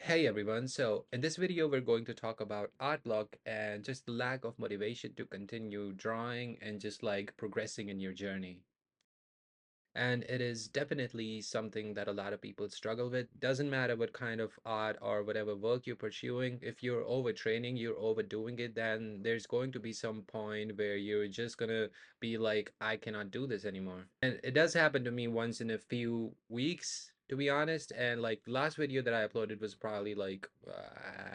Hey everyone, so in this video we're going to talk about art block and just the lack of motivation to continue drawing and just like progressing in your journey. And it is definitely something that a lot of people struggle with. Doesn't matter what kind of art or whatever work you're pursuing, if you're overtraining, you're overdoing it, then there's going to be some point where you're just gonna be like, I cannot do this anymore. And it does happen to me once in a few weeks, to be honest. And like last video that I uploaded was probably like,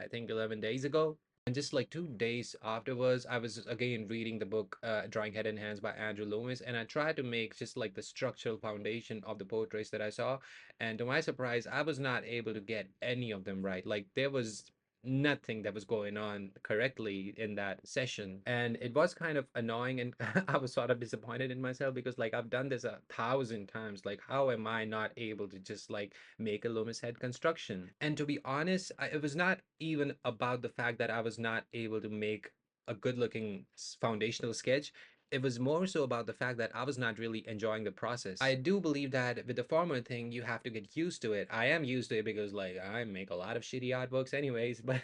I think 11 days ago. And just like 2 days afterwards, I was again reading the book Drawing Head and Hands by Andrew Loomis, and I tried to make just like the structural foundation of the portraits that I saw. And to my surprise, I was not able to get any of them right. Like there was nothing that was going on correctly in that session. And it was kind of annoying, and I was sort of disappointed in myself because like I've done this 1,000 times. Like, how am I not able to just like make a Loomis head construction? And to be honest, it was not even about the fact that I was not able to make a good looking foundational sketch. It was more so about the fact that I was not really enjoying the process. I do believe that with the former thing, you have to get used to it. I am used to it because like I make a lot of shitty artworks anyways, but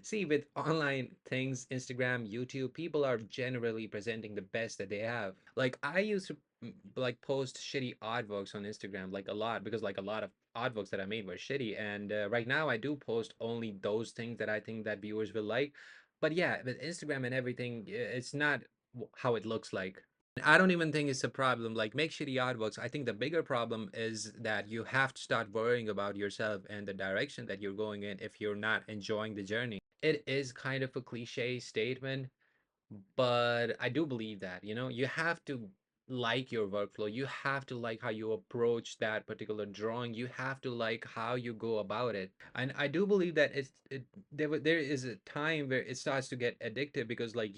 see, with online things, Instagram, YouTube, people are generally presenting the best that they have. Like I used to like post shitty artworks on Instagram like a lot because like a lot of artworks that I made were shitty. And right now I do post only those things that I think that viewers will like. But yeah, with Instagram and everything, it's not how it looks like. I don't even think it's a problem. Like, make shitty artworks. I think the bigger problem is that you have to start worrying about yourself and the direction that you're going in if you're not enjoying the journey. It is kind of a cliche statement, but I do believe that, you have to like your workflow. You have to like how you approach that particular drawing. You have to like how you go about it. And I do believe that there is a time where it starts to get addictive because like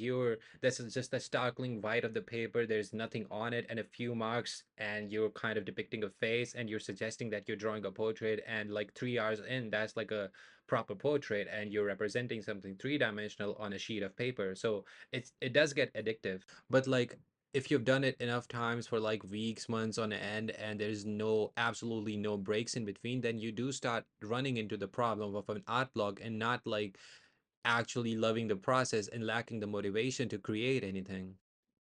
this is just a starkling white of the paper. There's nothing on it and a few marks, and you're kind of depicting a face and you're suggesting that you're drawing a portrait, and like 3 hours in, that's like a proper portrait and you're representing something three-dimensional on a sheet of paper. So it does get addictive. But like if you've done it enough times for like weeks, months on end, and there's absolutely no breaks in between, then you do start running into the problem of an art block and not like actually loving the process and lacking the motivation to create anything.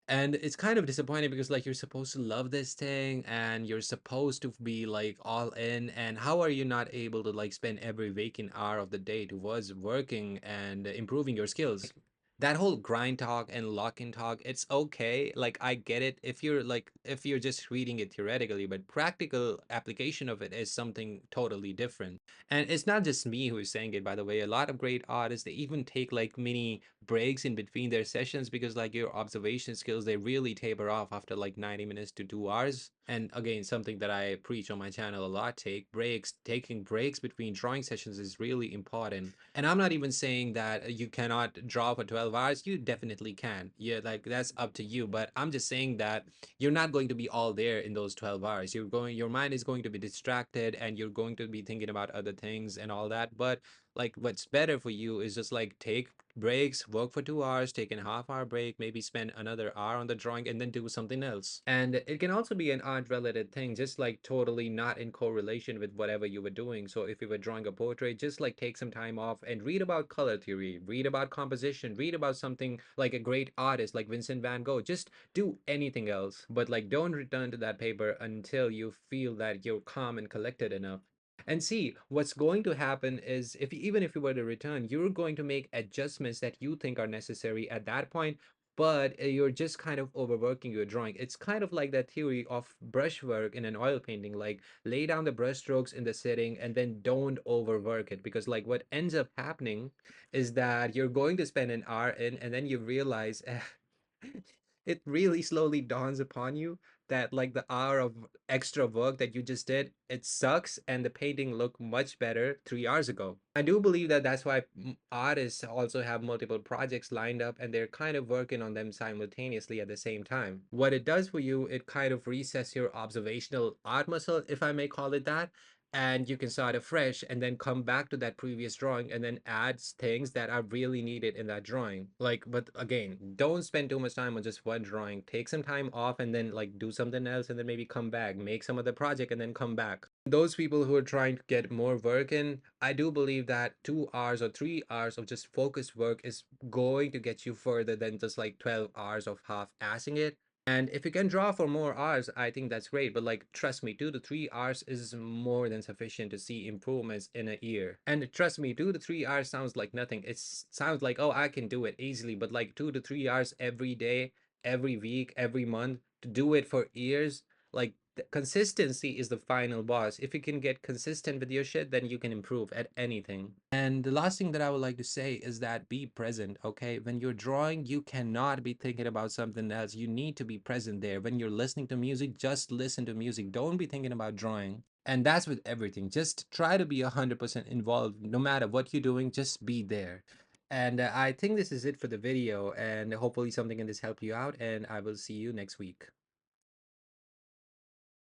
And it's kind of disappointing because like you're supposed to love this thing and you're supposed to be like all in, and how are you not able to like spend every waking hour of the day towards working and improving your skills? That whole grind talk and lock-in talk, it's okay. Like I get it if you're just reading it theoretically, but practical application of it is something totally different. And it's not just me who is saying it, by the way. A lot of great artists, they even take like mini breaks in between their sessions because like your observation skills, they really taper off after like 90 minutes to 2 hours. And again, something that I preach on my channel a lot, taking breaks between drawing sessions is really important. And I'm not even saying that you cannot draw for 12 hours. You definitely can. Yeah, like that's up to you. But I'm just saying that you're not going to be all there in those 12 hours. Your mind is going to be distracted and you're going to be thinking about other things and all that. But like what's better for you is just like take breaks, work for 2 hours, take a half-hour break, maybe spend another hour on the drawing and then do something else. And it can also be an art related thing, just like totally not in correlation with whatever you were doing. So if you were drawing a portrait, just like take some time off and read about color theory, read about composition, read about something like a great artist like Vincent van Gogh. Just do anything else, but like don't return to that paper until you feel that you're calm and collected enough. And see, what's going to happen is even if you were to return, you're going to make adjustments that you think are necessary at that point, but you're just kind of overworking your drawing. It's kind of like that theory of brushwork in an oil painting, like lay down the brush strokes in the setting and then don't overwork it, because like what ends up happening is that you're going to spend an hour in and then you realize it really slowly dawns upon you that like the hour of extra work that you just did, it sucks and the painting looked much better 3 hours ago. I do believe that that's why artists also have multiple projects lined up and they're kind of working on them simultaneously at the same time. What it does for you, it kind of resets your observational art muscle, if I may call it that. and you can start afresh and then come back to that previous drawing and then add things that are really needed in that drawing. Like, but again, don't spend too much time on just one drawing. Take some time off and then like do something else and then maybe come back, make some other project and then come back. Those people who are trying to get more work in, I do believe that 2 hours or 3 hours of just focused work is going to get you further than just like 12 hours of half assing it. And if you can draw for more hours, I think that's great. But like, trust me, 2 to 3 hours is more than sufficient to see improvements in a year. And trust me, 2 to 3 hours sounds like nothing. It sounds like, oh, I can do it easily. But like 2 to 3 hours every day, every week, every month, to do it for years, like the consistency is the final boss. If you can get consistent with your shit, then you can improve at anything. And the last thing that I would like to say is that be present, okay? When you're drawing, you cannot be thinking about something else. You need to be present there. When you're listening to music, just listen to music. Don't be thinking about drawing. And that's with everything. Just try to be 100% involved. No matter what you're doing, just be there. And I think this is it for the video. And hopefully something in this help you out. And I will see you next week.